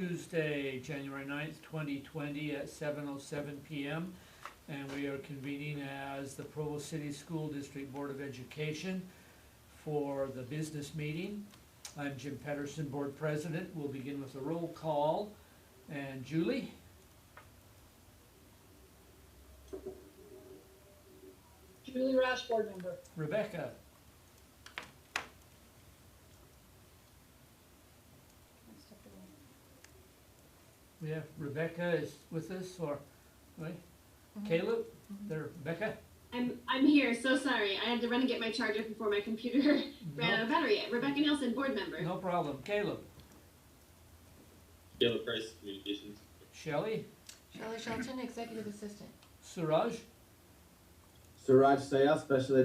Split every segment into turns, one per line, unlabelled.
Tuesday, January 9th, 2020 at 7:07 p.m. And we are convening as the Provo City School District Board of Education for the business meeting. I'm Jim Pedersen, Board President. We'll begin with a roll call. And Julie?
Julie Rash, Board Member.
Rebecca? We have Rebecca is with us, or, right? Caleb? There, Rebecca?
I'm here, so sorry. I had to run and get my charger before my computer ran out of battery. Rebecca Nielsen, board member.
No problem. Caleb?
Caleb Price, Communications.
Shelley?
Shelley Shelton, Executive Assistant.
Suraj?
Suraj Sayal, Special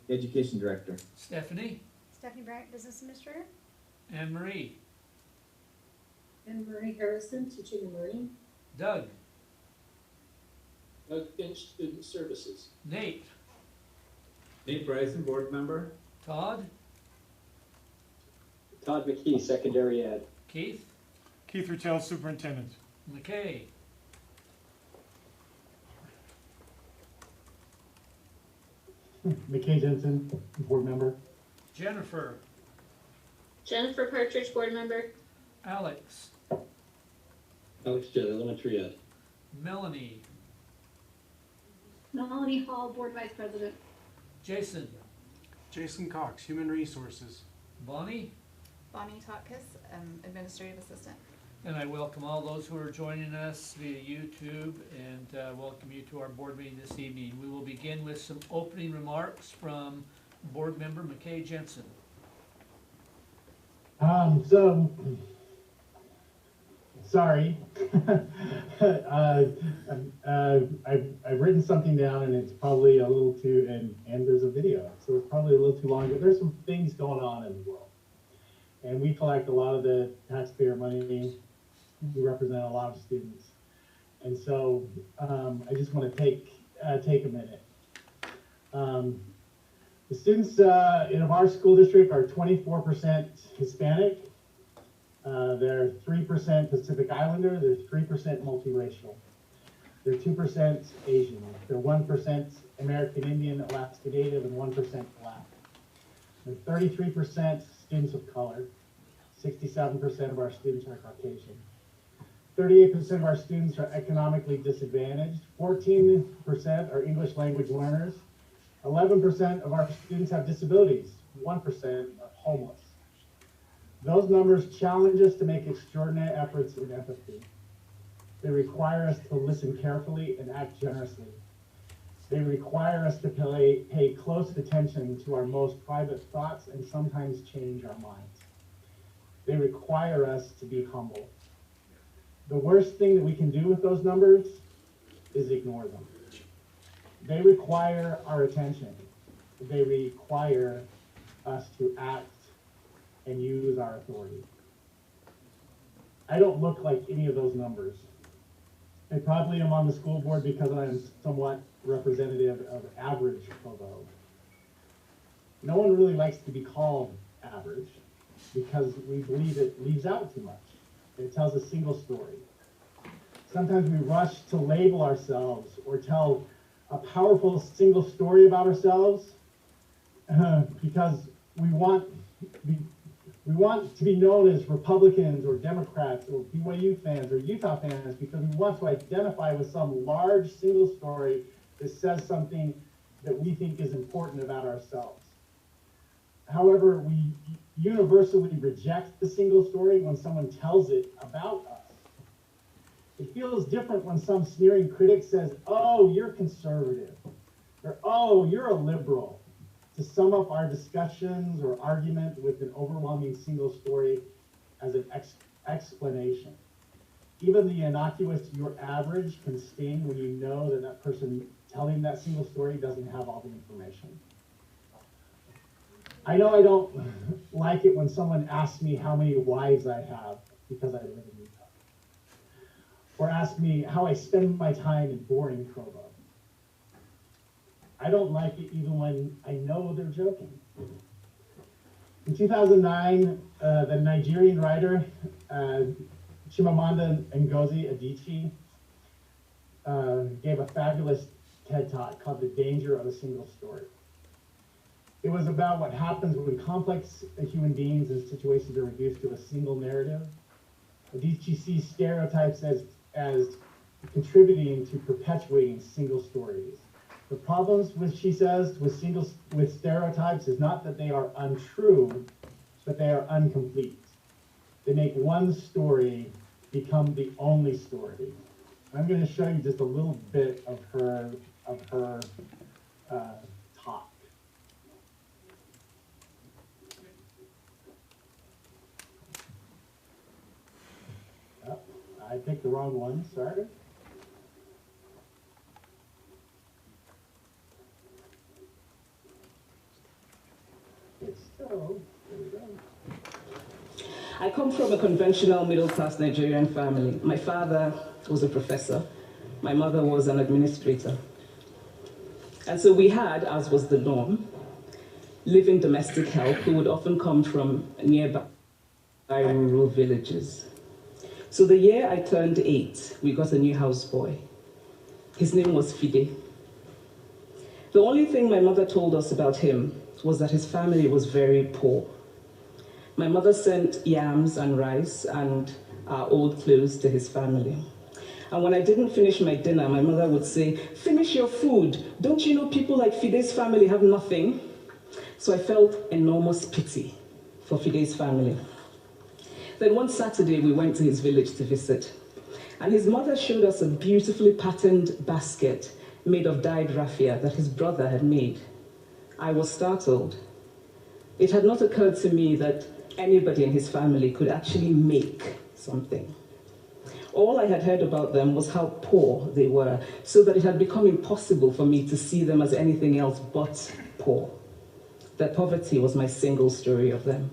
Education Director.
Stephanie?
Stephanie Bryant, Business Administrator.
Anne Marie?
And Marie Harrison, Teaching and Learning.
Doug?
Doug Finch, Student Services.
Nate?
Nate Bryson, Board Member.
Todd?
Todd McKee, Secondary Ed.
Keith?
Keith Rachel, Superintendent.
McKay?
McKay Jensen, Board Member.
Jennifer?
Jennifer Partridge, board member.
Alex?
Alex Judd, Elementary Ed.
Melanie?
Melanie Hall, Board Vice President.
Jason?
Jason Cox, Human Resources.
Bonnie?
Bonnie Totkus, Administrative Assistant.
And I welcome all those who are joining us via YouTube and welcome you to our board meeting this evening. We will begin with some opening remarks from Board Member McKay Jensen.
Sorry. I've written something down and it's probably a little too, and there's a video, so it's probably a little too long, but there's some things going on in the world. And we collect a lot of the taxpayer money. We represent a lot of students. And so I just want to take a minute. The students in our school district are 24% Hispanic. They're 3% Pacific Islander. They're 3% multiracial. They're 2% Asian. They're 1% American Indian, Alaska Native, and 1% Black. They're 33% students of color. 67% of our students are Caucasian. 38% of our students are economically disadvantaged. 14% are English language learners. 11% of our students have disabilities. 1% are homeless. Those numbers challenge us to make extraordinary efforts in empathy. They require us to listen carefully and act generously. They require us to pay close attention to our most private thoughts and sometimes change our minds. They require us to be humble. The worst thing that we can do with those numbers is ignore them. They require our attention. They require us to act and use our authority. I don't look like any of those numbers. I probably am on the school board because I am somewhat representative of average Provo. No one really likes to be called average because we believe it leaves out too much. It tells a single story. Sometimes we rush to label ourselves or tell a powerful single story about ourselves because we want to be known as Republicans or Democrats or BYU fans or Utah fans because we want to identify with some large single story that says something that we think is important about ourselves. However, we universally reject the single story when someone tells it about us. It feels different when some sneering critic says, "Oh, you're conservative," or "Oh, you're a liberal," to sum up our discussions or argument with an overwhelming single story as an explanation. Even the innocuous "you're average" can sting when you know that that person telling that single story doesn't have all the information. I know I don't like it when someone asks me how many wives I have because I live in Utah. Or ask me how I spend my time in boring Provo. I don't like it even when I know they're joking. In 2009, the Nigerian writer Chimamanda Ngozi Adichie gave a fabulous TED Talk called The Danger of a Single Story. It was about what happens when complex human beings and situations are reduced to a single narrative. Adichie sees stereotypes as contributing to perpetuating single stories. The problems with, she says, with stereotypes is not that they are untrue, but they are incomplete. They make one story become the only story. I'm going to show you just a little bit of her talk. Oh, I picked the wrong one, sorry. So, there we go.
I come from a conventional middle-class Nigerian family. My father was a professor. My mother was an administrator. And so we had, as was the norm, living domestic help who would often come from nearby rural villages. So the year I turned 8, we got a new houseboy. His name was Fide. The only thing my mother told us about him was that his family was very poor. My mother sent yams and rice and old clothes to his family. And when I didn't finish my dinner, my mother would say, "Finish your food. Don't you know people like Fide's family have nothing?" So I felt enormous pity for Fide's family. Then one Saturday, we went to his village to visit. And his mother showed us a beautifully patterned basket made of dyed raffia that his brother had made. I was startled. It had not occurred to me that anybody in his family could actually make something. All I had heard about them was how poor they were, so that it had become impossible for me to see them as anything else but poor. Their poverty was my single story of them.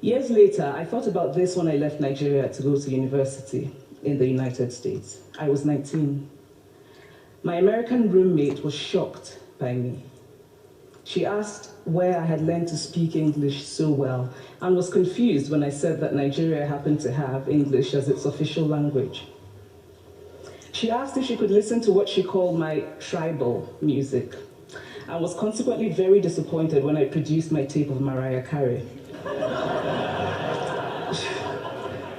Years later, I thought about this when I left Nigeria to go to university in the United States. I was 19. My American roommate was shocked by me. She asked where I had learned to speak English so well and was confused when I said that Nigeria happened to have English as its official language. She asked if she could listen to what she called my tribal music and was consequently very disappointed when I produced my tape of Mariah Carey.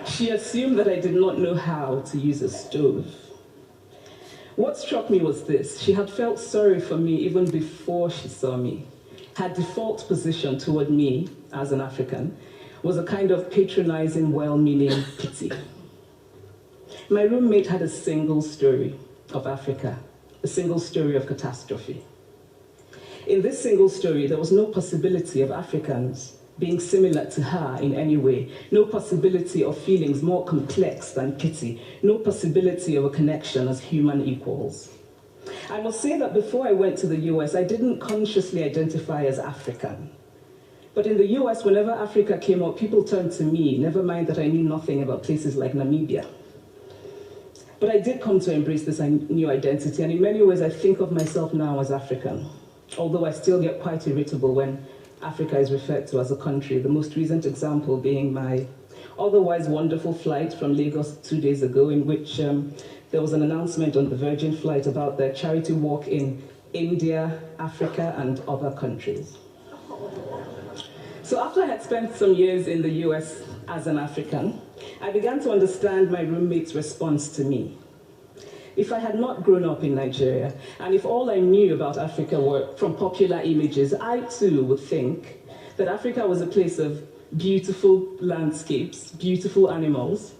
She assumed that I did not know how to use a stove. What struck me was this: she had felt sorry for me even before she saw me. Her default position toward me, as an African, was a kind of patronizing, well-meaning pity. My roommate had a single story of Africa, a single story of catastrophe. In this single story, there was no possibility of Africans being similar to her in any way, no possibility of feelings more complex than pity, no possibility of a connection as human equals. I must say that before I went to the US, I didn't consciously identify as African. But in the US, whenever Africa came up, people turned to me, never mind that I knew nothing about places like Namibia. But I did come to embrace this new identity, and in many ways I think of myself now as African, although I still get quite irritable when Africa is referred to as a country, the most recent example being my otherwise wonderful flight from Lagos 2 days ago, in which there was an announcement on the Virgin flight about their charity walk in India, Africa, and other countries. So after I had spent some years in the US as an African, I began to understand my roommate's response to me. If I had not grown up in Nigeria, and if all I knew about Africa were from popular images, I too would think that Africa was a place of beautiful landscapes, beautiful animals,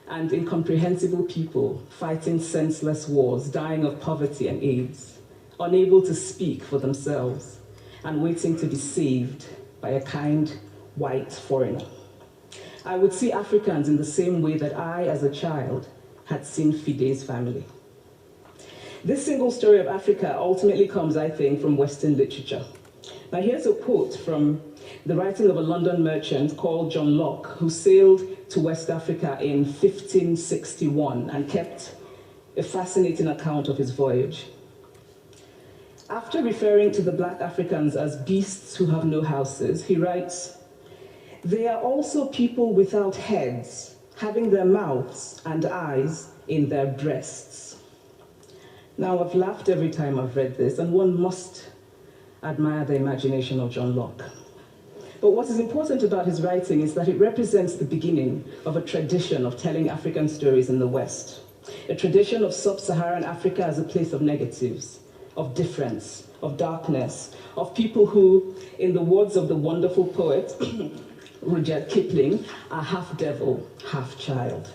and incomprehensible people fighting senseless wars, dying of poverty and AIDS, unable to speak for themselves, and waiting to be saved by a kind white foreigner. I would see Africans in the same way that I, as a child, had seen Fide's family. This single story of Africa ultimately comes, I think, from Western literature. Now here's a quote from the writing of a London merchant called John Locke, who sailed to West Africa in 1561 and kept a fascinating account of his voyage. After referring to the black Africans as beasts who have no houses, he writes, "They are also people without heads, having their mouths and eyes in their breasts. Now, I've laughed every time I've read this, and one must admire the imagination of John Locke. But what is important about his writing is that it represents the beginning of a tradition of telling African stories in the West, a tradition of sub-Saharan Africa as a place of negatives, of difference, of darkness, of people who, in the words of the wonderful poet Rudyard Kipling, are half devil, half child.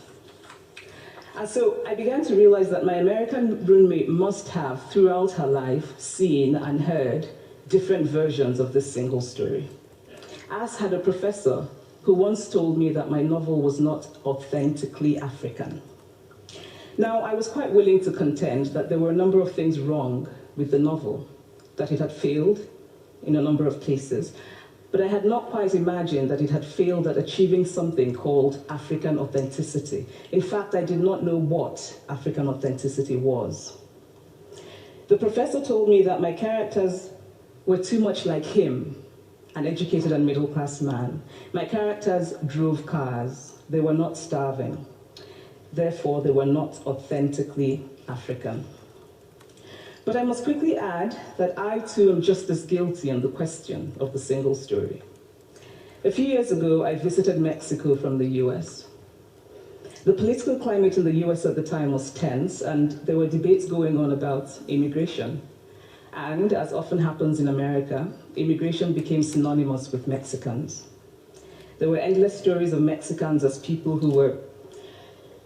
And so I began to realize that my American roommate must have, throughout her life, seen and heard different versions of this single story. As had a professor who once told me that my novel was not authentically African. Now, I was quite willing to contend that there were a number of things wrong with the novel, that it had failed in a number of places, but I had not quite imagined that it had failed at achieving something called African authenticity. In fact, I did not know what African authenticity was. The professor told me that my characters were too much like him, an educated and middle-class man. My characters drove cars. They were not starving. Therefore, they were not authentically African. But I must quickly add that I too am just as guilty on the question of the single story. A few years ago, I visited Mexico from the US. The political climate in the US at the time was tense, and there were debates going on about immigration. And, as often happens in America, immigration became synonymous with Mexicans. There were endless stories of Mexicans as people who were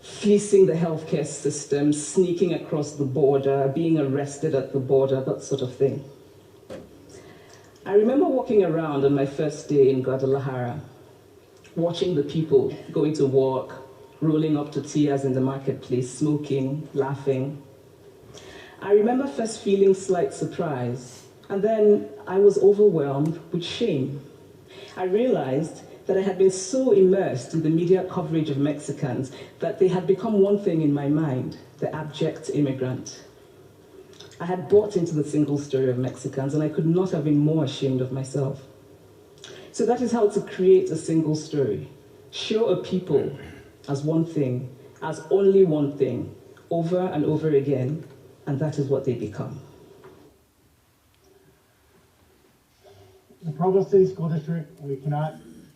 fleecing the healthcare system, sneaking across the border, being arrested at the border, that sort of thing. I remember walking around on my first day in Guadalajara, watching the people going to work, rolling up tortillas in the marketplace, smoking, laughing. I remember first feeling slight surprise, and then I was overwhelmed with shame. I realized that I had been so immersed in the media coverage of Mexicans that they had become one thing in my mind, the abject immigrant. I had bought into the single story of Mexicans, and I could not have been more ashamed of myself. So that is how to create a single story. Show a people as one thing, as only one thing, over and over again, and that is what they become.
The Provo City School District, we cannot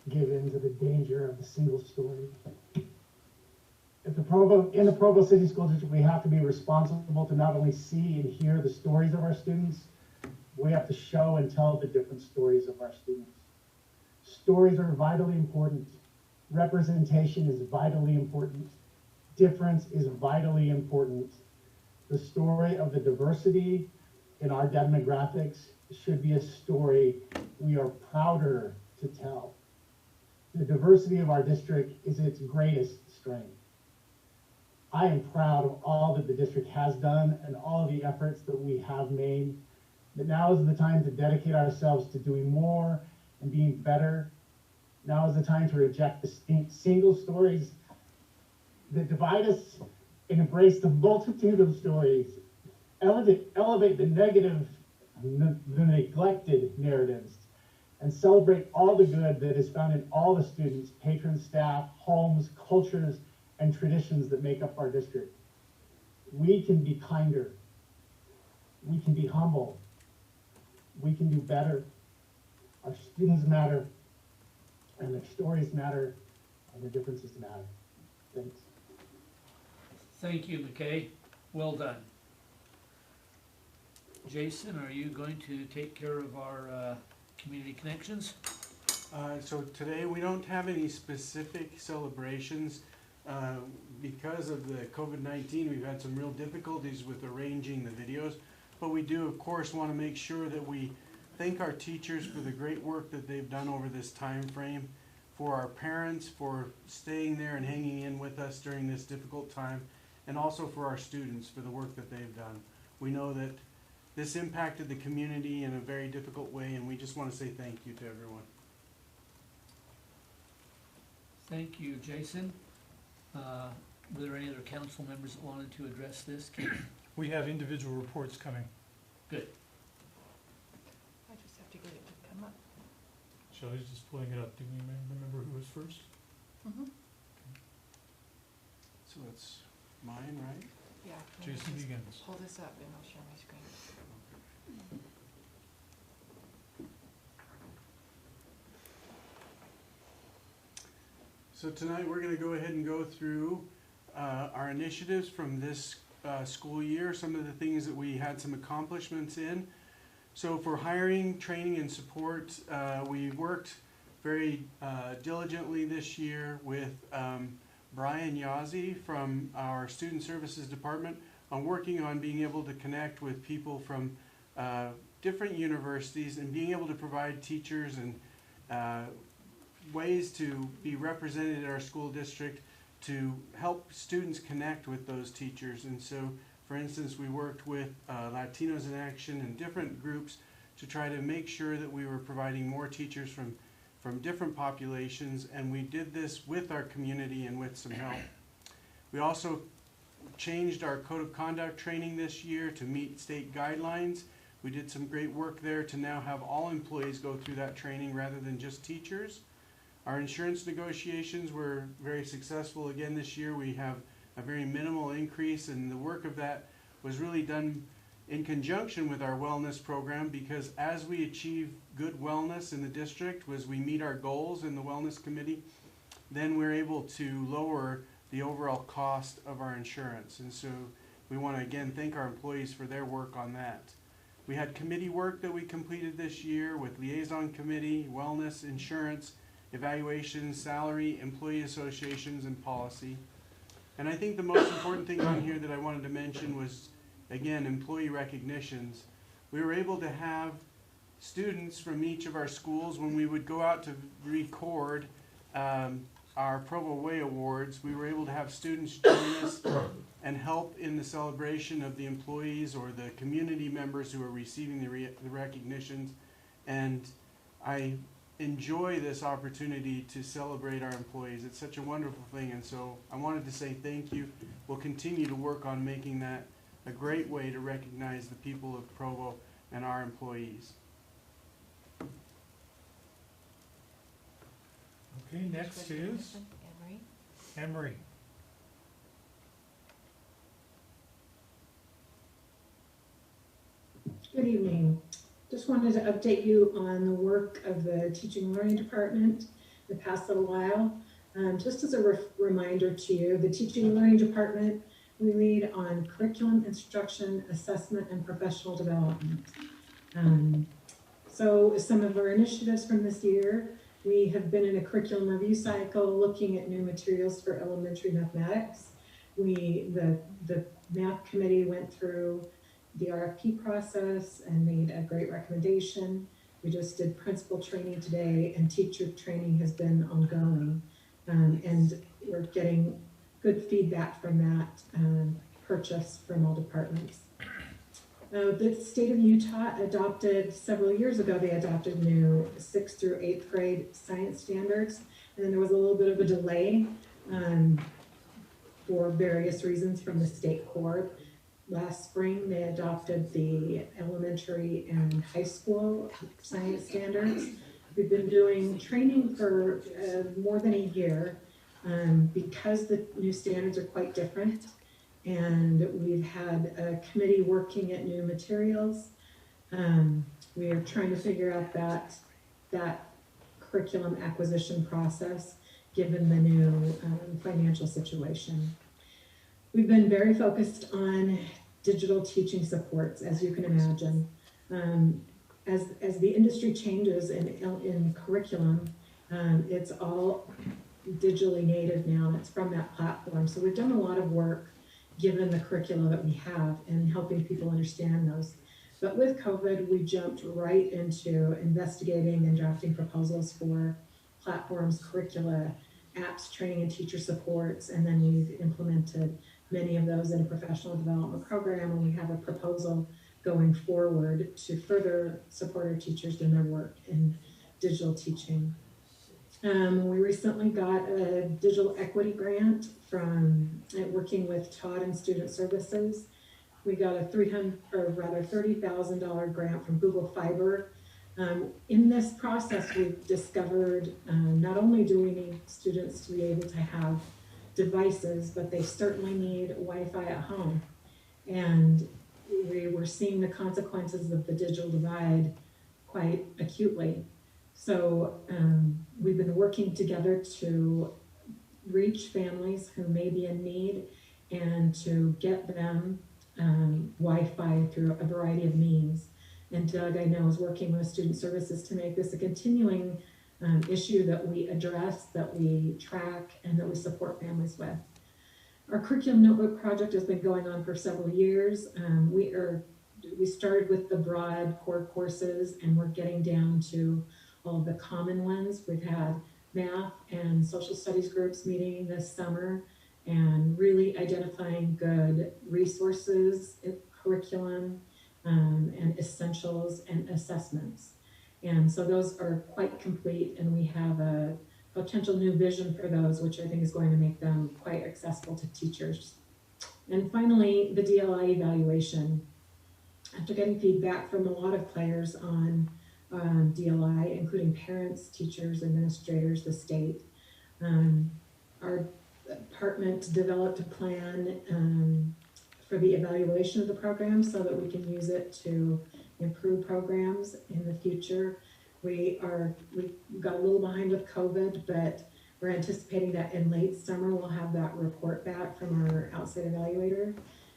give in to the danger of the single story. In the Provo City School District, we have to be responsible to not only see and hear the stories of our students, we have to show and tell the different stories of our students. Stories are vitally important. Representation is vitally important. Difference is vitally important. The story of the diversity in our demographics should be a story we are prouder to tell. The diversity of our district is its greatest strength. I am proud of all that the district has done and all of the efforts that we have made. But now is the time to dedicate ourselves to doing more and being better. Now is the time to reject the single stories that divide us and embrace the multitude of stories. Elevate the negative, the neglected narratives, and celebrate all the good that is found in all the students, patrons, staff, homes, cultures, and traditions that make up our district. We can be kinder. We can be humble. We can do better. Our students matter, and their stories matter, and their differences matter. Thanks.
Thank you, McKay. Well done. Jason, are you going to take care of our community connections?
So today we don't have any specific celebrations. Because of the COVID-19, we've had some real difficulties with arranging the videos, but we do, of course, want to make sure that we thank our teachers for the great work that they've done over this time frame, for our parents for staying there and hanging in with us during this difficult time, and also for our students for the work that they've done. We know that this impacted the community in a very difficult way, and we just want to say thank you to everyone.
Thank you, Jason. Were there any other council members that wanted to address this?
We have individual reports coming.
Good.
I just have to get it to come up.
Shelley's just pulling it up. Do you remember who was first?
Mm-hmm.
So that's mine, right?
Yeah. let me
Jason
just
begins.
Pull this up and I'll share my screen.
So tonight we're going to go ahead and go through our initiatives from this school year, some of the things that we had some accomplishments in. So for hiring, training, and support, we worked very diligently this year with Brian Yazzie from our Student Services Department on working on being able to connect with people from different universities and being able to provide teachers and ways to be represented in our school district to help students connect with those teachers. And so, for instance, we worked with Latinos in Action and different groups to try to make sure that we were providing more teachers from different populations, and we did this with our community and with some help. We also changed our code of conduct training this year to meet state guidelines. We did some great work there to now have all employees go through that training rather than just teachers. Our insurance negotiations were very successful again this year. We have a very minimal increase, and the work of that was really done in conjunction with our wellness program, because as we achieve good wellness in the district, as we meet our goals in the wellness committee, then we're able to lower the overall cost of our insurance. And so we want to again thank our employees for their work on that. We had committee work that we completed this year with liaison committee, wellness, insurance, evaluations, salary, employee associations, and policy. And I think the most important thing on here that I wanted to mention was, again, employee recognitions. We were able to have students from each of our schools, when we would go out to record our Provo Way Awards, we were able to have students join us and help in the celebration of the employees or the community members who are receiving the recognitions. And I enjoy this opportunity to celebrate our employees. It's such a wonderful thing, and so I wanted to say thank you. We'll continue to work on making that a great way to recognize the people of Provo and our employees.
Okay, next is
Anne-Marie.
Emery.
Good evening. Just wanted to update you on the work of the Teaching and Learning Department the past little while. Just as a reminder to you, the Teaching and Learning Department, we lead on curriculum instruction, assessment, and professional development. So some of our initiatives from this year, we have been in a curriculum review cycle looking at new materials for elementary mathematics. The math committee went through the RFP process and made a great recommendation. We just did principal training today, and teacher training has been ongoing. And we're getting good feedback from that purchase from all departments. The state of Utah adopted, several years ago, they adopted new 6th through 8th grade science standards. And then there was a little bit of a delay for various reasons from the state court. Last spring, they adopted the elementary and high school science standards. We've been doing training for more than a year because the new standards are quite different. And we've had a committee working at new materials. We are trying to figure out that curriculum acquisition process given the new financial situation. We've been very focused on digital teaching supports, as you can imagine. As the industry changes in curriculum, it's all digitally native now, and it's from that platform. So we've done a lot of work given the curricula that we have and helping people understand those. But with COVID, we jumped right into investigating and drafting proposals for platforms, curricula, apps, training and teacher supports, and then we've implemented many of those in a professional development program, and we have a proposal going forward to further support our teachers in their work in digital teaching. We recently got a digital equity grant from working with Todd and Student Services. We got a $30,000 grant from Google Fiber. In this process, we've discovered not only do we need students to be able to have devices, but they certainly need Wi-Fi at home. And we were seeing the consequences of the digital divide quite acutely. So we've been working together to reach families who may be in need and to get them Wi-Fi through a variety of means. And Doug, I know, is working with Student Services to make this a continuing issue that we address, that we track, and that we support families with. Our curriculum notebook project has been going on for several years. We started with the broad core courses, and we're getting down to all of the common ones. We've had math and social studies groups meeting this summer and really identifying good resources, curriculum, and essentials and assessments. And so those are quite complete, and we have a potential new vision for those, which I think is going to make them quite accessible to teachers. And finally, the DLI evaluation. After getting feedback from a lot of players on DLI, including parents, teachers, administrators, the state, our department developed a plan for the evaluation of the program so that we can use it to improve programs in the future. We got a little behind with COVID, but we're anticipating that in late summer we'll have that report back from our outside evaluator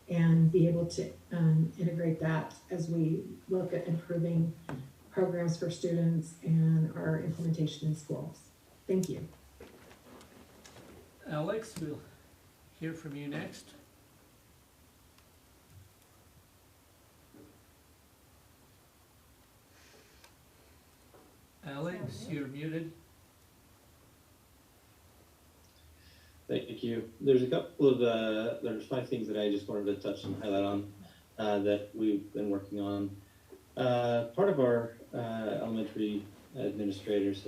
and be able to integrate that as we look at improving programs for students and our implementation in schools. Thank you.
Alex, we'll hear from you next. Alex, you're muted.
Thank you. There's a couple of, there's 5 things that I just wanted to touch and highlight on that we've been working on. Part of our elementary administrators'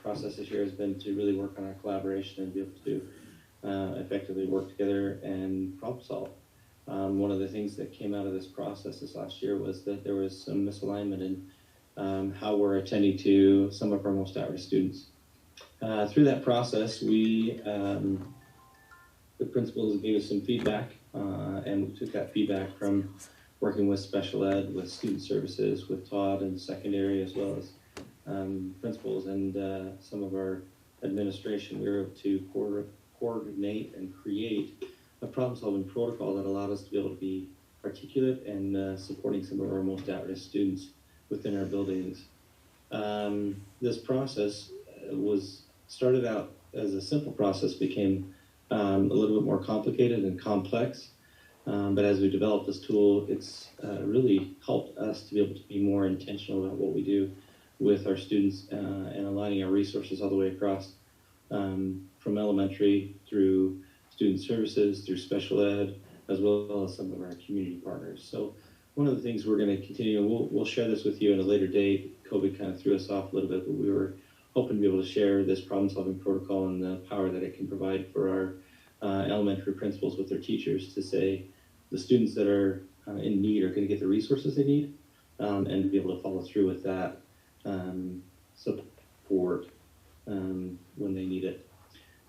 process this year has been to really work on our collaboration and be able to effectively work together and problem solve. One of the things that came out of this process this last year was that there was some misalignment in how we're attending to some of our most at-risk students. Through that process, the principals gave us some feedback, and we took that feedback from working with special ed, with student services, with Todd and secondary, as well as principals and some of our administration. We were able to coordinate and create a problem-solving protocol that allowed us to be able to be articulate and supporting some of our most at-risk students within our buildings. This process started out as a simple process, became a little bit more complicated and complex. But as we developed this tool, it's really helped us to be able to be more intentional about what we do with our students and aligning our resources all the way across from elementary through student services, through special ed, as well as some of our community partners. So one of the things we're going to continue, we'll share this with you at a later date. COVID kind of threw us off a little bit, but we were hoping to be able to share this problem-solving protocol and the power that it can provide for our elementary principals with their teachers to say the students that are in need are going to get the resources they need and be able to follow through with that support when they need it.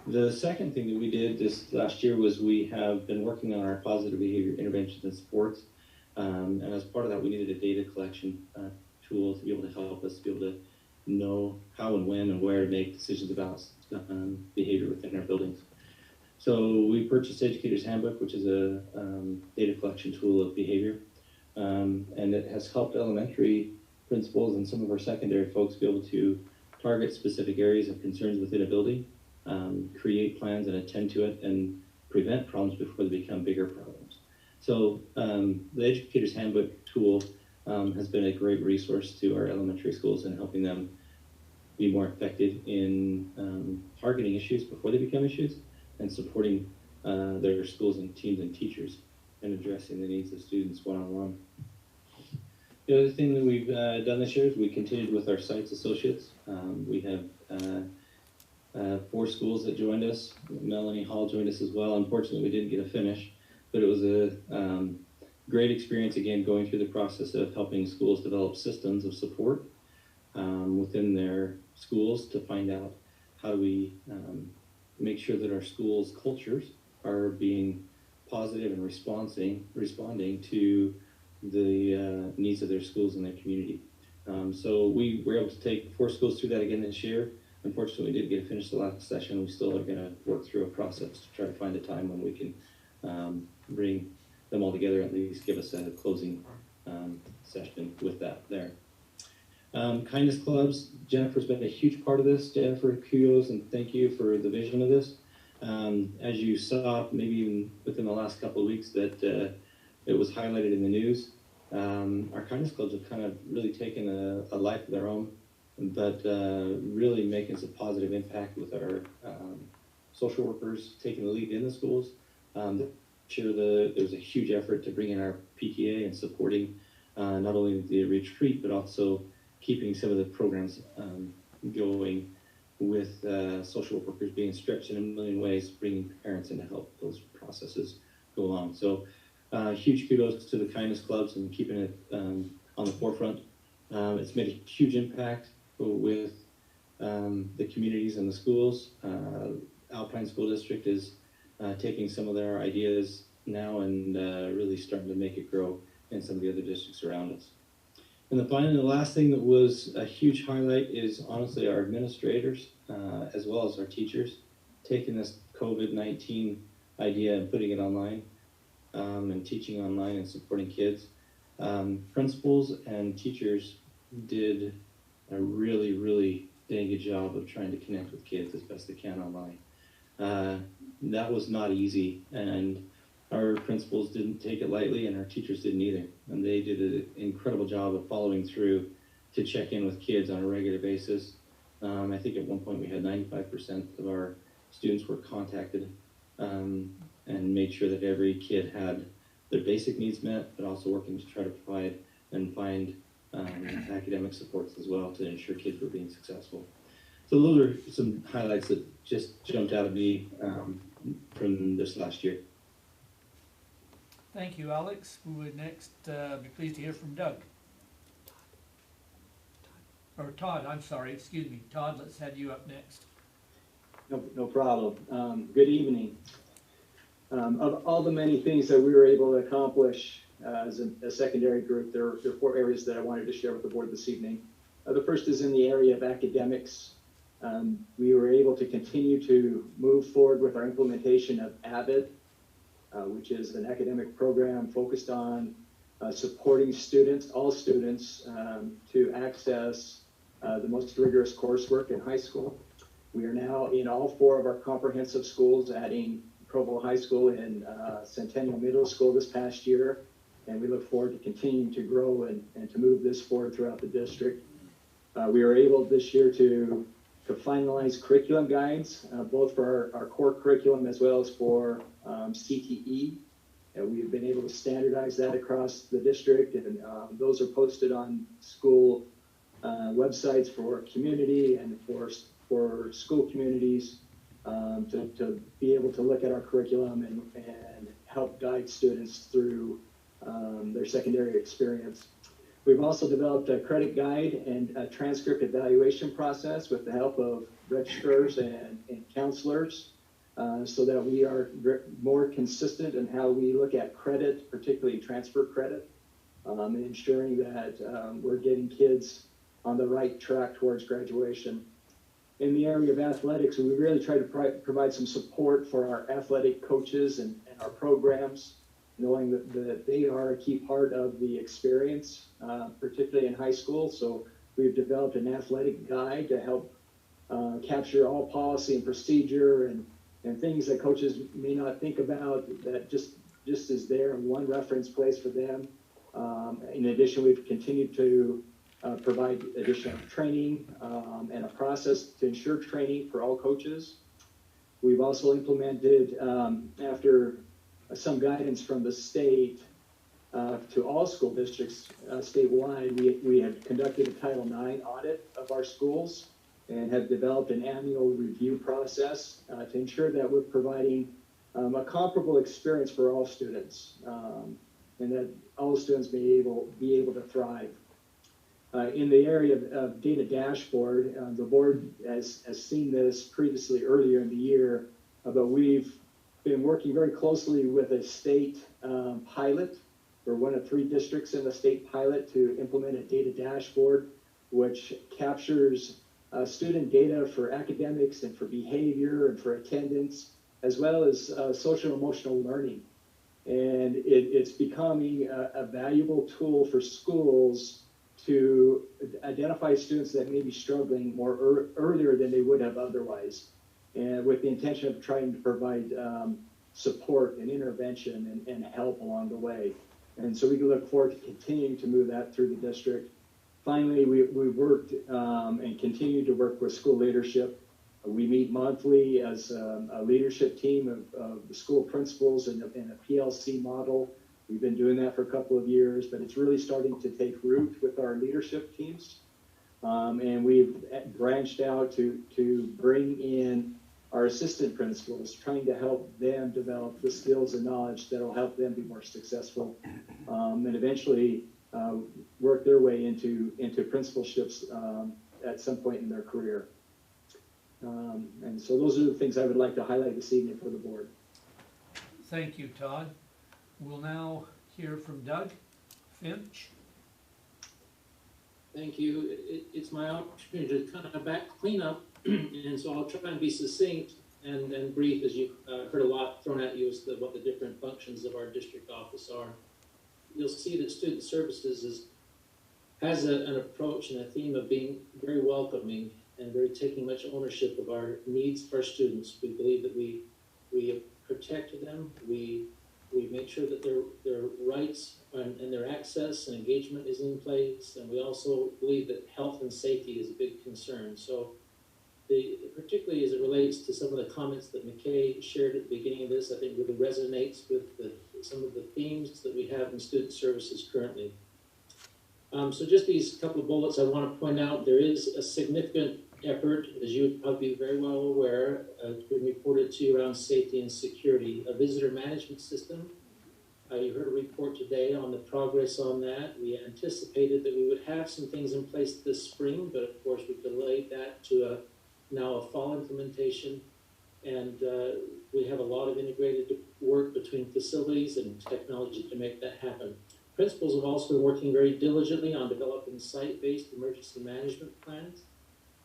The second thing that we did this last year was we have been working on our positive behavior interventions and supports. And as part of that, we needed a data collection tool to be able to help us to be able to know how and when and where to make decisions about behavior within our buildings. So we purchased Educator's Handbook, which is a data collection tool of behavior. And it has helped elementary principals and some of our secondary folks be able to target specific areas of concerns within a building, create plans and attend to it, and prevent problems before they become bigger problems. So the Educator's Handbook tool has been a great resource to our elementary schools in helping them be more effective in targeting issues before they become issues and supporting their schools and teams and teachers and addressing the needs of students one-on-one. The other thing that we've done this year is we continued with our sites associates. We have 4 schools that joined us. Melanie Hall joined us as well. Unfortunately, we didn't get a finish, but it was a great experience, again, going through the process of helping schools develop systems of support within their schools to find out how do we make sure that our schools' cultures are being positive and responding to the needs of their schools and their community. So we were able to take 4 schools through that again this year. Unfortunately, we didn't get to finish the last session. We still are going to work through a process to try to find a time when we can bring them all together, at least give us a closing session with that there. Kindness clubs, Jennifer's been a huge part of this. Jennifer, kudos and thank you for the vision of this. As you saw, maybe even within the last couple of weeks, that it was highlighted in the news. Our kindness clubs have kind of really taken a life of their own, but really making a positive impact with our social workers taking the lead in the schools. There was a huge effort to bring in our PTA and supporting not only the retreat, but also keeping some of the programs going with social workers being stretched in a million ways, bringing parents in to help those processes go along. So huge kudos to the kindness clubs and keeping it on the forefront. It's made a huge impact with the communities and the schools. Alpine School District is taking some of their ideas now and really starting to make it grow in some of the other districts around us. And then finally, the last thing that was a huge highlight is honestly our administrators, as well as our teachers, taking this COVID-19 idea and putting it online and teaching online and supporting kids. Principals and teachers did a really, really dang good job of trying to connect with kids as best they can online. That was not easy, and our principals didn't take it lightly, and our teachers didn't either. And they did an incredible job of following through to check in with kids on a regular basis. I think at one point we had 95% of our students were contacted and made sure that every kid had their basic needs met, but also working to try to provide and find academic supports as well to ensure kids were being successful. So those are some highlights that just jumped out at me from this last year.
Thank you, Alex. We would next be pleased to hear from Doug. Or Todd, I'm sorry, excuse me. Todd, let's have you up next.
No problem. Good evening. Of all the many things that we were able to accomplish as a secondary group, there are 4 areas that I wanted to share with the board this evening. The first is in the area of academics. We were able to continue to move forward with our implementation of AVID, which is an academic program focused on supporting students, all students, to access the most rigorous coursework in high school. We are now in all 4 of our comprehensive schools, adding Provo High School and Centennial Middle School this past year, and we look forward to continuing to grow and to move this forward throughout the district. We were able this year to finalize curriculum guides, both for our core curriculum as well as for CTE. And we've been able to standardize that across the district, and those are posted on school websites for community and for school communities to be able to look at our curriculum and help guide students through their secondary experience. We've also developed a credit guide and a transcript evaluation process with the help of registrars and counselors so that we are more consistent in how we look at credit, particularly transfer credit, and ensuring that we're getting kids on the right track towards graduation. In the area of athletics, we really try to provide some support for our athletic coaches and our programs, knowing that they are a key part of the experience, particularly in high school. So we've developed an athletic guide to help capture all policy and procedure and things that coaches may not think about, that just is there in one reference place for them. In addition, we've continued to provide additional training and a process to ensure training for all coaches. We've also implemented, after some guidance from the state to all school districts statewide, we have conducted a Title IX audit of our schools and have developed an annual review process to ensure that we're providing a comparable experience for all students and that all students may be able to thrive. In the area of data dashboard, the board has seen this previously earlier in the year, but we've been working very closely with a state pilot. We're one of 3 districts in the state pilot to implement a data dashboard, which captures student data for academics and for behavior and for attendance, as well as social emotional learning. And it's becoming a valuable tool for schools to identify students that may be struggling more earlier than they would have otherwise, and with the intention of trying to provide support and intervention and help along the way. And so we can look forward to continuing to move that through the district. Finally, we've worked and continue to work with school leadership. We meet monthly as a leadership team of the school principals in a PLC model. We've been doing that for a couple of years, but it's really starting to take root with our leadership teams. And we've branched out to bring in our assistant principals, trying to help them develop the skills and knowledge that will help them be more successful, and eventually work their way into principalships at some point in their career. And so those are the things I would like to highlight this evening for the board.
Thank you, Todd. We'll now hear from Doug Finch.
Thank you. It's my opportunity to kind of clean up, and so I'll try and be succinct and brief, as you've heard a lot thrown at you as to what the different functions of our district office are. You'll see that Student Services has an approach and a theme of being very welcoming and very taking much ownership of our needs for our students. We believe that we protect them, we make sure that their rights and their access and engagement is in place, and we also believe that health and safety is a big concern. So particularly as it relates to some of the comments that McKay shared at the beginning of this, I think really resonates with some of the themes that we have in Student Services currently. So just these couple of bullets I want to point out. There is a significant effort, as you would probably be very well aware, been reported to you around safety and security. A visitor management system. You heard a report today on the progress on that. We anticipated that we would have some things in place this spring, but of course we've delayed that to now a fall implementation. And we have a lot of integrated work between facilities and technology to make that happen. Principals have also been working very diligently on developing site-based emergency management plans.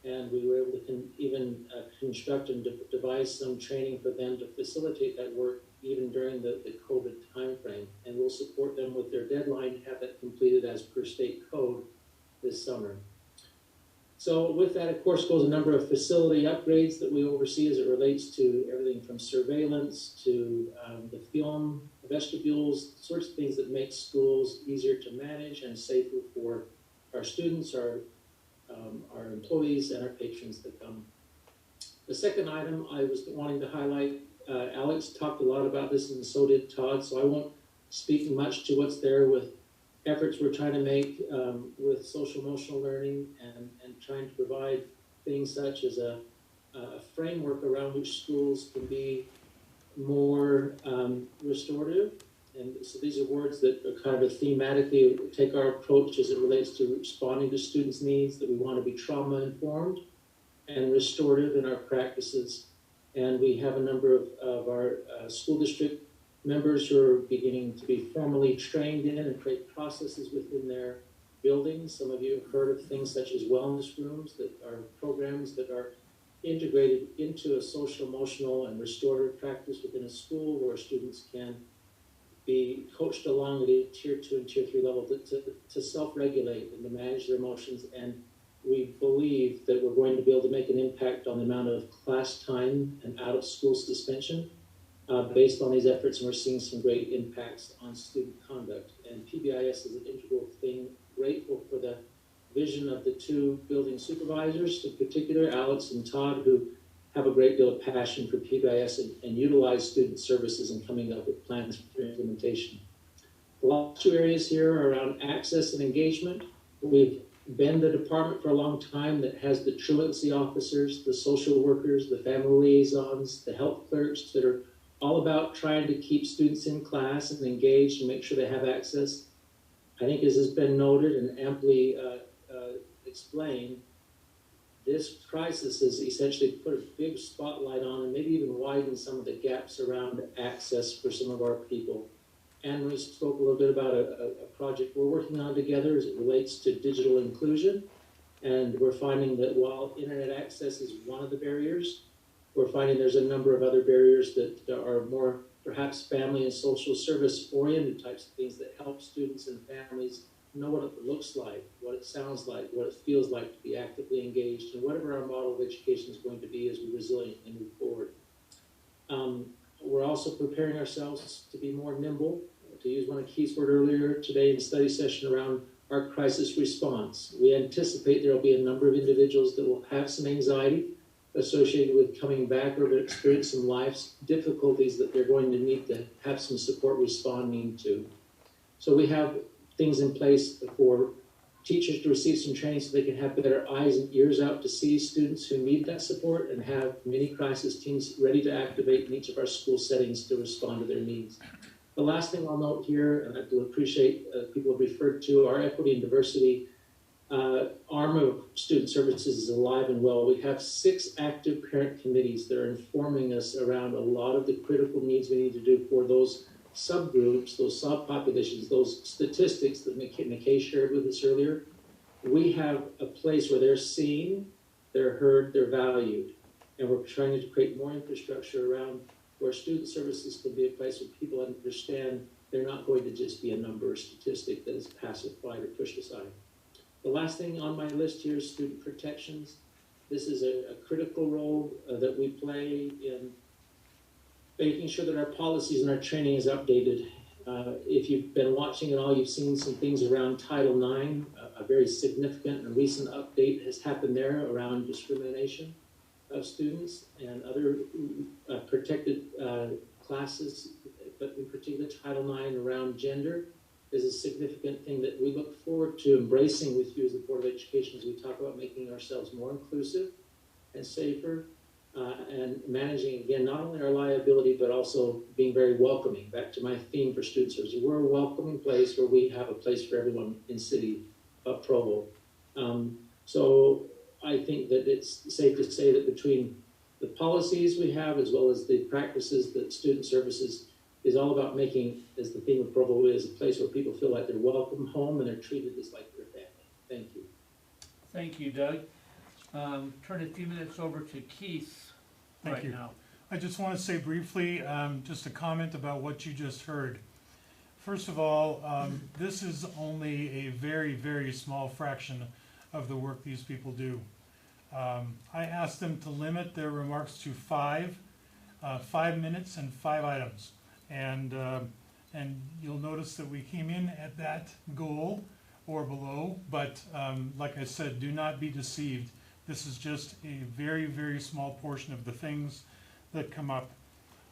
And we were able to even construct and devise some training for them to facilitate that work even during the COVID timeframe. And we'll support them with their deadline to have that completed as per state code this summer. So with that, of course, goes a number of facility upgrades that we oversee as it relates to everything from surveillance to the film vestibules, sorts of things that make schools easier to manage and safer for our students, our employees, and our patrons that come. The second item I was wanting to highlight, Alex talked a lot about this and so did Todd, so I won't speak much to what's there with efforts we're trying to make with social emotional learning and trying to provide things such as a framework around which schools can be more restorative. And so these are words that are kind of thematically take our approach as it relates to responding to students' needs, that we want to be trauma informed and restorative in our practices. And we have a number of our school district members who are beginning to be formally trained in and create processes within their buildings. Some of you have heard of things such as wellness rooms that are programs that are integrated into a social, emotional, and restorative practice within a school where students can be coached along at a tier 2 and tier 3 level to self-regulate and to manage their emotions. And we believe that we're going to be able to make an impact on the amount of class time and out of school suspension based on these efforts, and we're seeing some great impacts on student conduct. And PBIS is an integral thing. Grateful for the vision of the two building supervisors, in particular, Alex and Todd, who have a great deal of passion for PBIS and utilize Student Services in coming up with plans for implementation. The last two areas here are around access and engagement. We've been the department for a long time that has the truancy officers, the social workers, the family liaisons, the health clerks that are all about trying to keep students in class and engaged and make sure they have access. I think as has been noted and amply explained, this crisis has essentially put a big spotlight on and maybe even widened some of the gaps around access for some of our people. And we spoke a little bit about a project we're working on together as it relates to digital inclusion. And we're finding that while internet access is one of the barriers, we're finding there's a number of other barriers that are more perhaps family and social service oriented types of things that help students and families know what it looks like, what it sounds like, what it feels like to be actively engaged, and whatever our model of education is going to be as we resiliently move forward. We're also preparing ourselves to be more nimble, to use one of Keith's word earlier today in the study session around our crisis response. We anticipate there will be a number of individuals that will have some anxiety associated with coming back or experience some life's difficulties that they're going to need to have some support responding to. So we have things in place for teachers to receive some training so they can have better eyes and ears out to see students who need that support and have mini crisis teams ready to activate in each of our school settings to respond to their needs. The last thing I'll note here, and I do appreciate people have referred to, our equity and diversity arm of student services is alive and well. We have 6 active parent committees that are informing us around a lot of the critical needs we need to do for those subgroups, those subpopulations, those statistics that McKay shared with us earlier. We have a place where they're seen, they're heard, they're valued. And we're trying to create more infrastructure around where student services can be a place where people understand they're not going to just be a number or statistic that is pacified or pushed aside. The last thing on my list here is student protections. This is a critical role that we play in making sure that our policies and our training is updated. If you've been watching at all, you've seen some things around Title IX. A very significant and recent update has happened there around discrimination of students and other protected classes, but in particular Title IX around gender is a significant thing that we look forward to embracing with you as the Board of Education as we talk about making ourselves more inclusive and safer and managing, again, not only our liability, but also being very welcoming. Back to my theme for student services, we're a welcoming place where we have a place for everyone in City of Provo. So I think that it's safe to say that between the policies we have as well as the practices that student services is all about making, as the theme of Provo is, a place where people feel like they're welcome home and they're treated as like their family. Thank you.
Thank you, Doug. Turn a few minutes over to Keith
Thank you.
now.
I just want to say briefly, just a comment about what you just heard. First of all, this is only a very, very small fraction of the work these people do. I asked them to limit their remarks to 5 minutes and 5 items. And you'll notice that we came in at that goal or below, but like I said, do not be deceived. This is just a very, very small portion of the things that come up.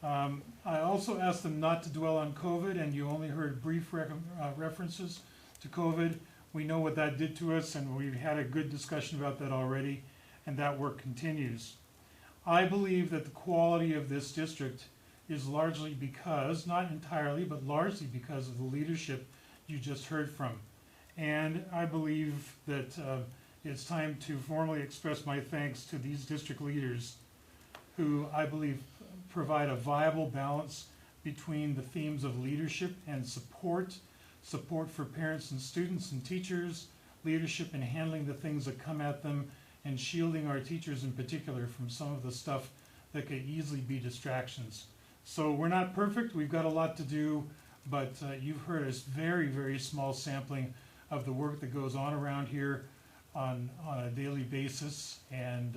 I also asked them not to dwell on COVID, and you only heard brief references to COVID. We know what that did to us, and we've had a good discussion about that already, and that work continues. I believe that the quality of this district is largely because, not entirely, but largely because of the leadership you just heard from. And I believe that it's time to formally express my thanks to these district leaders who I believe provide a viable balance between the themes of leadership and support for parents and students and teachers, leadership in handling the things that come at them, and shielding our teachers in particular from some of the stuff that could easily be distractions. So we're not perfect, we've got a lot to do, but you've heard a very, very small sampling of the work that goes on around here on a daily basis, and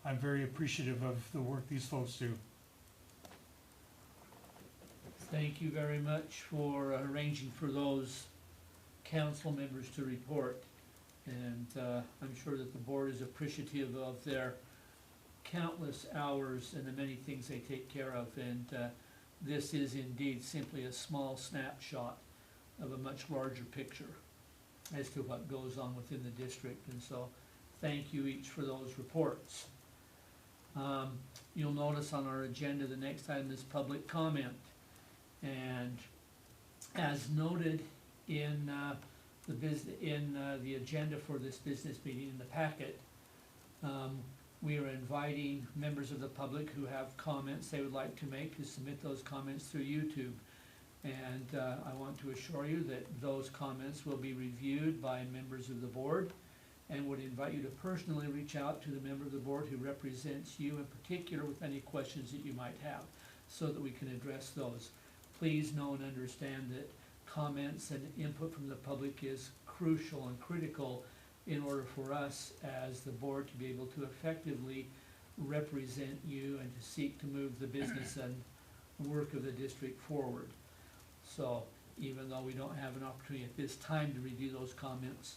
I'm very appreciative of the work these folks do.
Thank you very much for arranging for those council members to report. And I'm sure that the board is appreciative of their countless hours and the many things they take care of. And this is indeed simply a small snapshot of a much larger picture as to what goes on within the district. And so thank you each for those reports. You'll notice on our agenda the next item is public comment. And as noted in the agenda for this business meeting in the packet, we are inviting members of the public who have comments they would like to make to submit those comments through YouTube. And I want to assure you that those comments will be reviewed by members of the board, and would invite you to personally reach out to the member of the board who represents you in particular with any questions that you might have, so that we can address those. Please know and understand that comments and input from the public is crucial and critical in order for us as the board to be able to effectively represent you and to seek to move the business and work of the district forward. So even though we don't have an opportunity at this time to review those comments,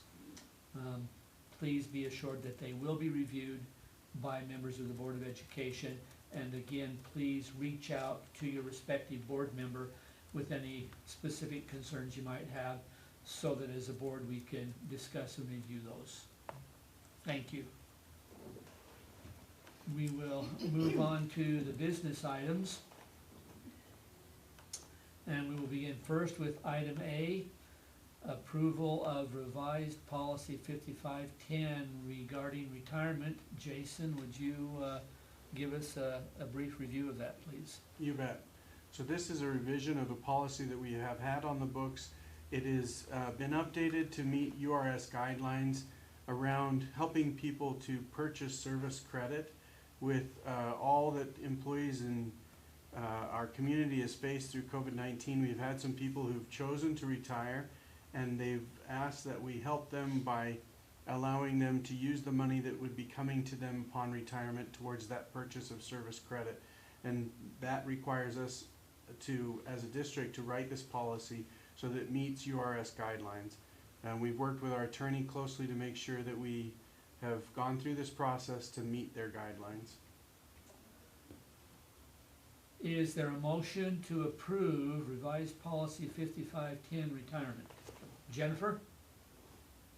please be assured that they will be reviewed by members of the Board of Education. And again, please reach out to your respective board member with any specific concerns you might have, so that as a board we can discuss and review those. Thank you. We will move on to the business items. And we will begin first with item A, approval of revised policy 5510 regarding retirement. Jason, would you give us a brief review of that, please?
You bet. So this is a revision of a policy that we have had on the books. It has been updated to meet URS guidelines around helping people to purchase service credit with all that employees in our community has faced through COVID-19. We've had some people who've chosen to retire, and they've asked that we help them by allowing them to use the money that would be coming to them upon retirement towards that purchase of service credit. And that requires us to, as a district, to write this policy so that it meets URS guidelines. And we've worked with our attorney closely to make sure that we have gone through this process to meet their guidelines.
Is there a motion to approve revised policy 5510 retirement? Jennifer?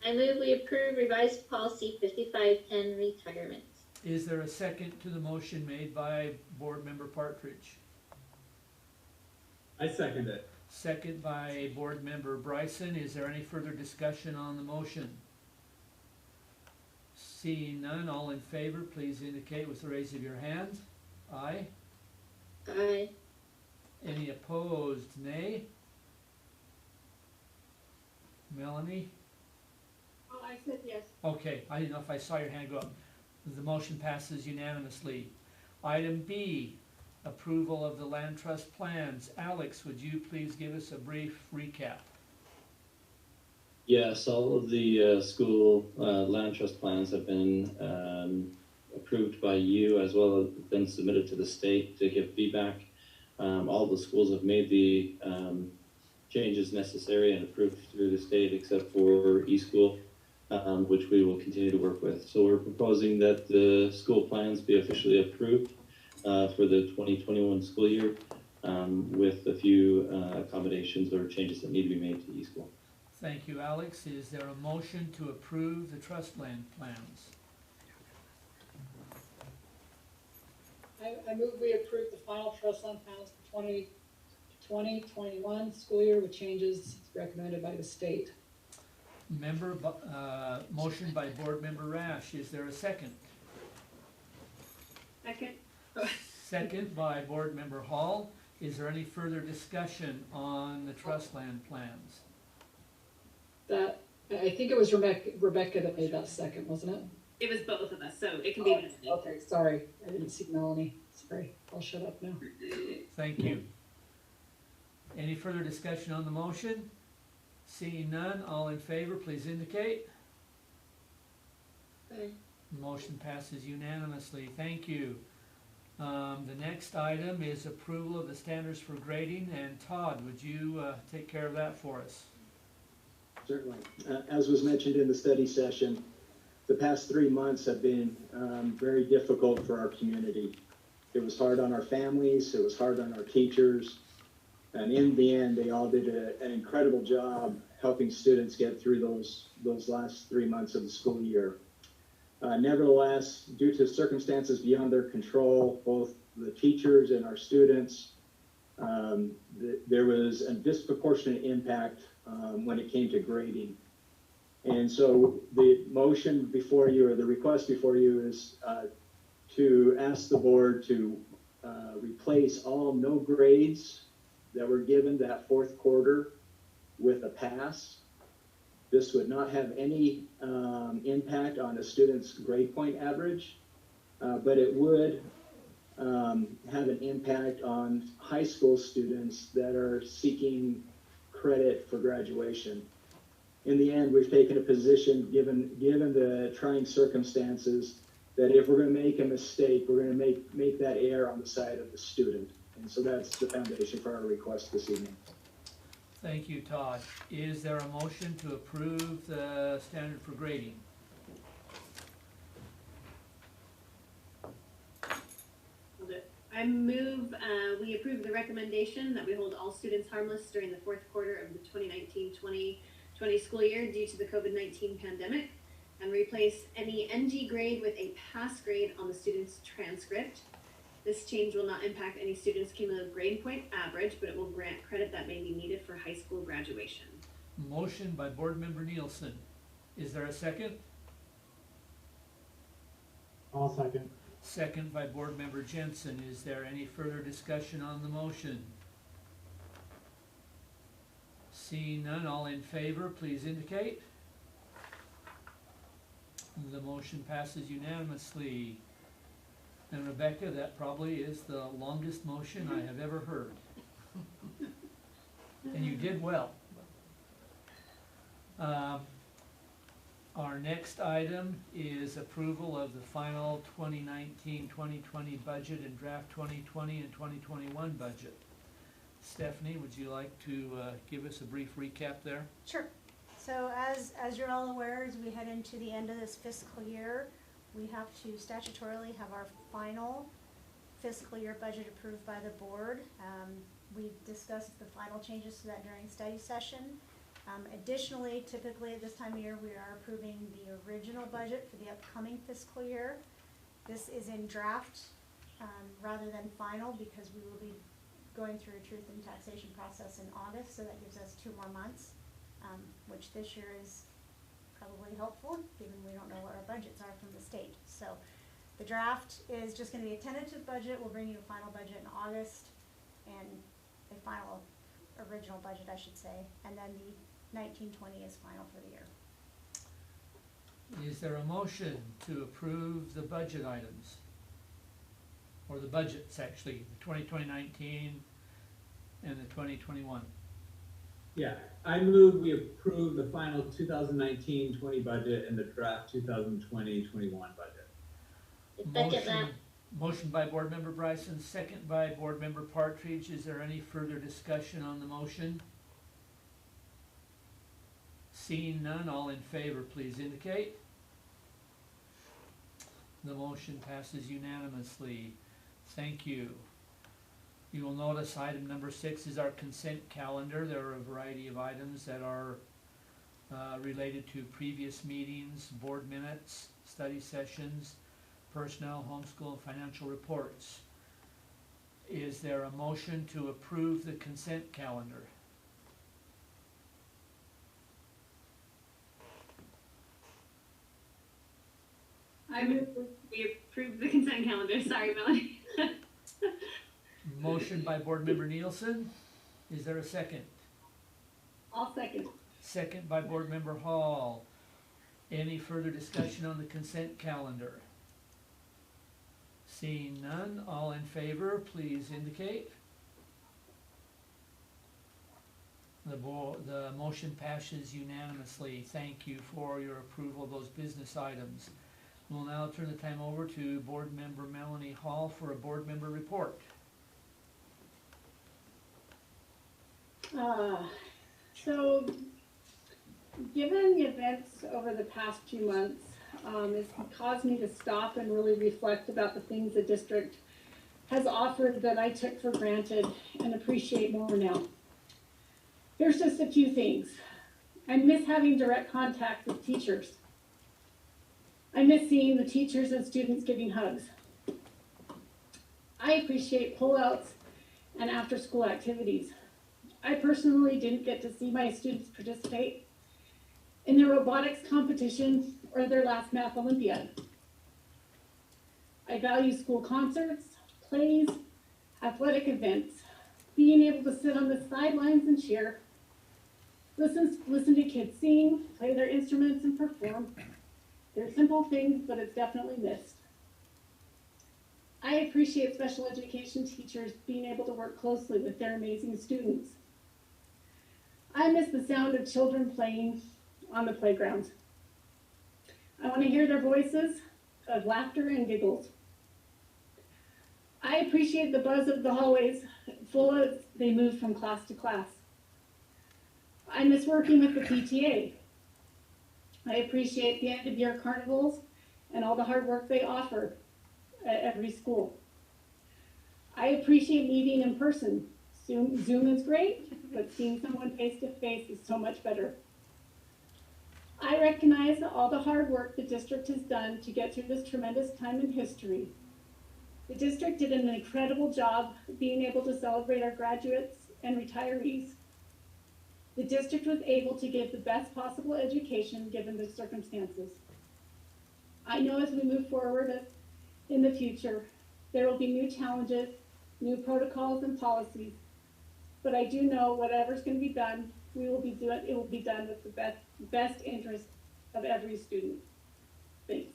I move we approve revised policy 5510 retirement.
Is there a second to the motion made by Board Member Partridge?
I second it.
Second by Board Member Bryson. Is there any further discussion on the motion? Seeing none, all in favor, please indicate with the raise of your hand. Aye.
Aye.
Any opposed, nay? Melanie?
Oh, I said yes.
Okay, I didn't know if I saw your hand go up. The motion passes unanimously. Item B, approval of the land trust plans. Alex, would you please give us a brief recap?
Yes, all of the school land trust plans have been approved by you, as well as been submitted to the state to give feedback. All the schools have made the changes necessary and approved through the state, except for eSchool, which we will continue to work with. So we're proposing that the school plans be officially approved for the 2021 school year, with a few accommodations or changes that need to be made to eSchool.
Thank you, Alex. Is there a motion to approve the trust land plans?
I move we approve the final trust land plans for 2020-21 school year with changes recommended by the state.
Motion by Board Member Rash. Is there a second?
Second.
Second by Board Member Hall. Is there any further discussion on the trust land plans?
That, I think it was Rebecca that made that second, wasn't it?
It was both of us, so it can be Melanie.
Okay, sorry, I didn't see Melanie. Sorry, I'll shut up now.
Thank you. Any further discussion on the motion? Seeing none, all in favor, please indicate.
Aye.
Motion passes unanimously. Thank you. The next item is approval of the standards for grading, and Todd, would you take care of that for us?
Certainly. As was mentioned in the study session, the past 3 months have been very difficult for our community. It was hard on our families, it was hard on our teachers, and in the end, they all did an incredible job helping students get through those last 3 months of the school year. Nevertheless, due to circumstances beyond their control, both the teachers and our students, there was a disproportionate impact when it came to grading. And so the motion before you, or the request before you, is to ask the board to replace all no grades that were given that fourth quarter with a pass. This would not have any impact on a student's grade point average, but it would have an impact on high school students that are seeking credit for graduation. In the end, we've taken a position, given the trying circumstances, that if we're going to make a mistake, we're going to make that err on the side of the student. And so that's the foundation for our request this evening.
Thank you, Todd. Is there a motion to approve the standard for grading?
I move we approve the recommendation that we hold all students harmless during the fourth quarter of the 2019-2020 school year due to the COVID-19 pandemic, and replace any NG grade with a pass grade on the student's transcript. This change will not impact any student's cumulative grade point average, but it will grant credit that may be needed for high school graduation.
Motion by Board Member Nielsen. Is there a second?
I'll second.
Second by Board Member Jensen. Is there any further discussion on the motion? Seeing none, all in favor, please indicate. The motion passes unanimously. And Rebecca, that probably is the longest motion I have ever heard. And you did well. Our next item is approval of the final 2019-2020 budget and draft 2020 and 2021 budget. Stephanie, would you like to give us a brief recap there?
Sure. So as you're all aware, as we head into the end of this fiscal year, we have to statutorily have our final fiscal year budget approved by the board. We discussed the final changes to that during study session. Additionally, typically at this time of year, we are approving the original budget for the upcoming fiscal year. This is in draft rather than final, because we will be going through a truth and taxation process in August, so that gives us 2 more months, which this year is probably helpful, given we don't know what our budgets are from the state. So the draft is just going to be a tentative budget. We'll bring you a final budget in August, and a final original budget, I should say, and then the 1920 is final for the year.
Is there a motion to approve the budget items? Or the budgets, actually, the 2019 and the 2021?
Yeah, I move we approve the final 2019-20 budget and the draft 2020-21 budget.
Second that.
Motion by Board Member Bryson, second by Board Member Partridge. Is there any further discussion on the motion? Seeing none, all in favor, please indicate. The motion passes unanimously. Thank you. You will notice item number 6 is our consent calendar. There are a variety of items that are related to previous meetings, board minutes, study sessions, personnel, homeschool, and financial reports. Is there a motion to approve the consent calendar?
I move we approve the consent calendar. Sorry, Melanie.
Motion by Board Member Nielsen. Is there a second?
I'll second.
Second by Board Member Hall. Any further discussion on the consent calendar? Seeing none, all in favor, please indicate. The motion passes unanimously. Thank you for your approval of those business items. We'll now turn the time over to Board Member Melanie Hall for a board member report.
So, given the events over the past few months, it's caused me to stop and really reflect about the things the district has offered that I took for granted and appreciate more now. Here's just a few things. I miss having direct contact with teachers. I miss seeing the teachers and students giving hugs. I appreciate pullouts and after-school activities. I personally didn't get to see my students participate, in their robotics competition or their last math Olympiad. I value school concerts, plays, athletic events, being able to sit on the sidelines and cheer, listen to kids sing, play their instruments, and perform. They're simple things, but it's definitely missed. I appreciate special education teachers being able to work closely with their amazing students. I miss the sound of children playing on the playground. I want to hear their voices of laughter and giggles. I appreciate the buzz of the hallways full as they move from class to class. I miss working with the PTA. I appreciate the end of year carnivals and all the hard work they offer at every school. I appreciate meeting in person. Zoom is great, but seeing someone face to face is so much better. I recognize all the hard work the district has done to get through this tremendous time in history. The district did an incredible job being able to celebrate our graduates and retirees. The district was able to give the best possible education given the circumstances. I know as we move forward in the future, there will be new challenges, new protocols and policies, but I do know whatever's going to be done, it will be done with the best interest of every student. Thanks.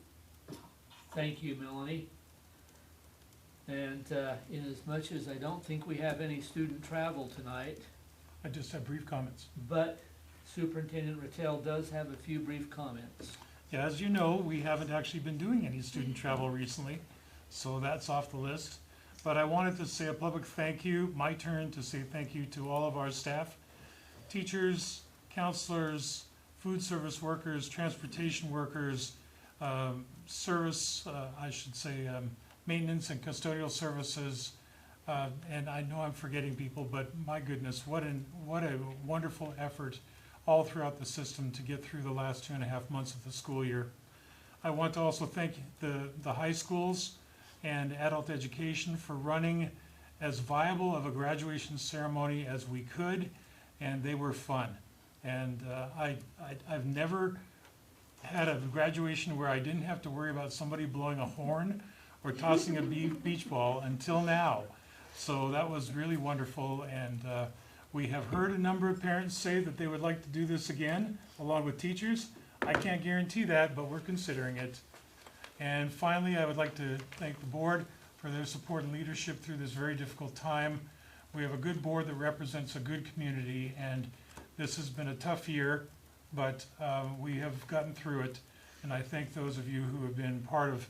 Thank you, Melanie. And in as much as I don't think we have any student travel tonight,
I just have brief comments.
but Superintendent Rattel does have a few brief comments.
Yeah, as you know, we haven't actually been doing any student travel recently, so that's off the list. But I wanted to say a public thank you, my turn to say thank you to all of our staff, teachers, counselors, food service workers, transportation workers, maintenance and custodial services, and I know I'm forgetting people, but my goodness, what a wonderful effort all throughout the system to get through the last 2.5 months of the school year. I want to also thank the high schools and adult education for running as viable of a graduation ceremony as we could, and they were fun. And I've never had a graduation where I didn't have to worry about somebody blowing a horn or tossing a beach ball until now. So that was really wonderful, and we have heard a number of parents say that they would like to do this again, along with teachers. I can't guarantee that, but we're considering it. And finally, I would like to thank the board for their support and leadership through this very difficult time. We have a good board that represents a good community, and this has been a tough year, but we have gotten through it. And I thank those of you who have been part of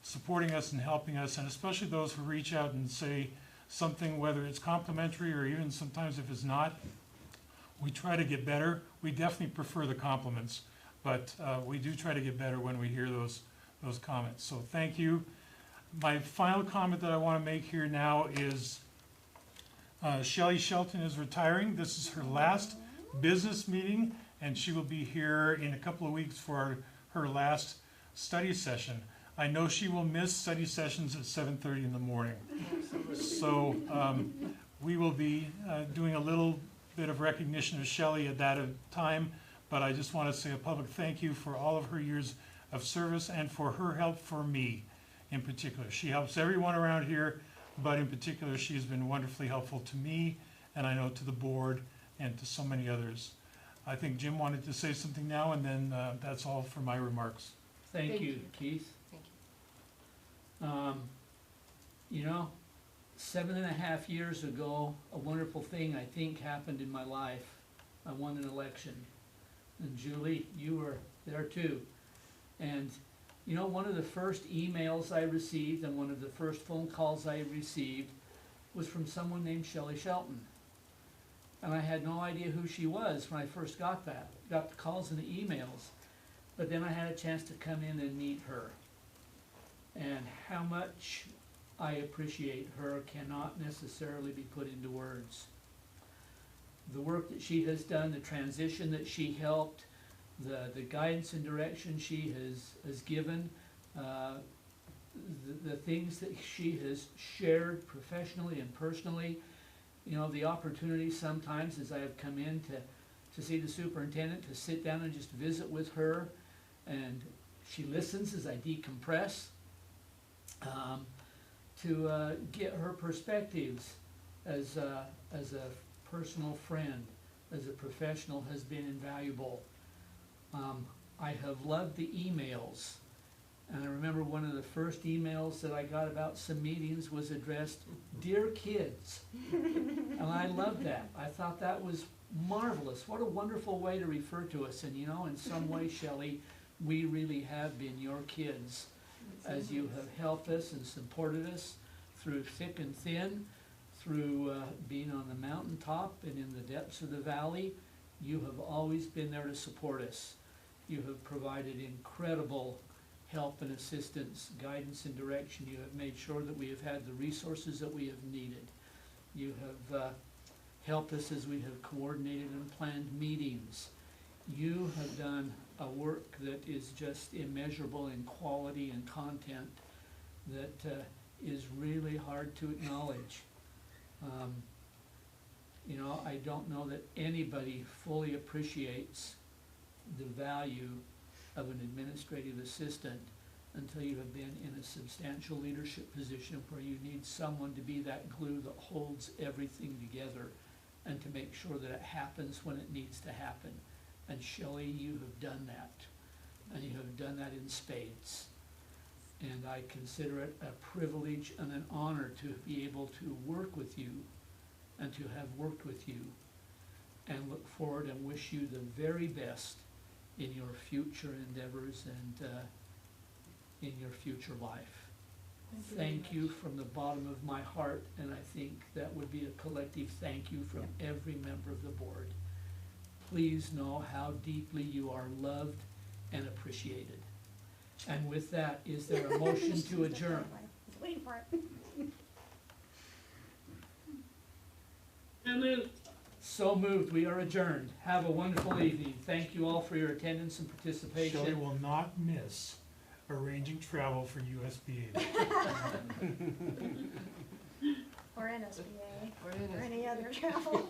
supporting us and helping us, and especially those who reach out and say something, whether it's complimentary or even sometimes if it's not. We try to get better. We definitely prefer the compliments, but we do try to get better when we hear those comments. So thank you. My final comment that I want to make here now is Shelley Shelton is retiring. This is her last business meeting, and she will be here in a couple of weeks for her last study session. I know she will miss study sessions at 7:30 in the morning. So we will be doing a little bit of recognition of Shelley at that time, but I just want to say a public thank you for all of her years of service and for her help for me in particular. She helps everyone around here, but in particular she's been wonderfully helpful to me, and I know to the board and to so many others. I think Jim wanted to say something now, and then that's all for my remarks.
Thank you, Keith. You know, 7.5 years ago, a wonderful thing I think happened in my life. I won an election. And Julie, you were there too. And you know, one of the first emails I received and one of the first phone calls I received was from someone named Shelley Shelton. And I had no idea who she was when I first got the calls and the emails. But then I had a chance to come in and meet her. And how much I appreciate her cannot necessarily be put into words. The work that she has done, the transition that she helped, the guidance and direction she has given, the things that she has shared professionally and personally, you know, the opportunity sometimes as I have come in to see the superintendent, to sit down and just visit with her. And she listens as I decompress, to get her perspectives as a personal friend, as a professional, has been invaluable. I have loved the emails. And I remember one of the first emails that I got about some meetings was addressed, "Dear kids." And I loved that. I thought that was marvelous. What a wonderful way to refer to us. And you know, in some way, Shelley, we really have been your kids, as you have helped us and supported us through thick and thin, through being on the mountaintop and in the depths of the valley. You have always been there to support us. You have provided incredible help and assistance, guidance and direction. You have made sure that we have had the resources that we have needed. You have helped us as we have coordinated and planned meetings. You have done a work that is just immeasurable in quality and content that is really hard to acknowledge. You know, I don't know that anybody fully appreciates the value of an administrative assistant until you have been in a substantial leadership position where you need someone to be that glue that holds everything together and to make sure that it happens when it needs to happen. And Shelley, you have done that. And you have done that in spades. And I consider it a privilege and an honor to be able to work with you and to have worked with you, and look forward and wish you the very best in your future endeavors and in your future life. Thank you from the bottom of my heart, and I think that would be a collective thank you from every member of the board. Please know how deeply you are loved and appreciated. And with that, is there a motion to adjourn?
Waiting for it.
So moved.
So moved. We are adjourned. Have a wonderful evening. Thank you all for your attendance and participation.
Shelley will not miss arranging travel for USBA.
Or NSBA, or any other travel.